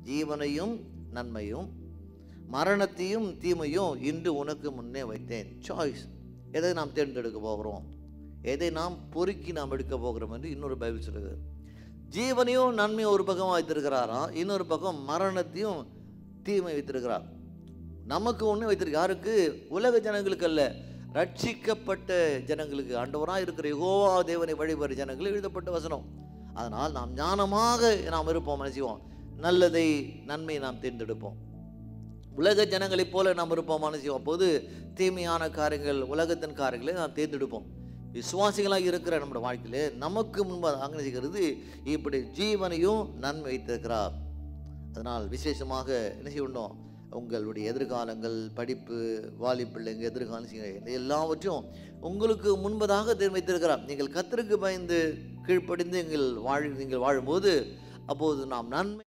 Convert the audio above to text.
ஜீவனையும் நன்மையும் மரணத்தையும் தீமையும் இன்று உனக்கு முன்னே வைத்தேன். சாய்ஸ். எதை நாம் தேர்ந்தெடுக்க போகிறோம், எதை நாம் பொறுக்கி நாம் எடுக்க போகிறோம் என்று இன்னொரு பைபிள் சொல்லுது. ஜீவனையும் நன்மையும் ஒரு பக்கம் வைத்திருக்கிறாராம், இன்னொரு பக்கம் மரணத்தையும் தீமை வைத்திருக்கிறார். நமக்கு ஒன்று வைத்திருக்க, யாருக்கு? உலக ஜனங்களுக்கு அல்ல, ரட்சிக்கப்பட்ட ஜனங்களுக்கு, ஆண்டவராக இருக்கிற யெகோவா தேவனை வழிபடுற ஜனங்களுக்கு எழுதப்பட்ட வசனம். அதனால் நாம் ஞானமாக நாம் இருப்போம், மனசிவோம், நல்லதை நன்மையை நாம் தேர்ந்தெடுப்போம். உலக ஜனங்களைப் போல நாம் இருப்போம், மனசிவோம், அப்போது தீமையான காரியங்கள், உலகத்தின் காரியங்களை நாம் தேர்ந்தெடுப்போம். விசுவாசிகளாக இருக்கிற நம்முடைய வாழ்க்கையிலே நமக்கு முன்பாக அங்கே செய்கிறது இப்படி ஜீவனையும் நன்மை வைத்திருக்கிறார். அதனால் விசேஷமாக என்ன செய்யணும், உங்களுடைய எதிர்காலங்கள், படிப்பு, வாலிப்பிள்ளைங்க எதிர்காலம் எல்லாவற்றையும் உங்களுக்கு முன்பதாக வைத்திருக்கிறார். நீங்கள் கர்த்தருக்கு பயந்து கீழ்ப்படிந்து நீங்கள் வாழும்போது அப்போது நாம் நன்மை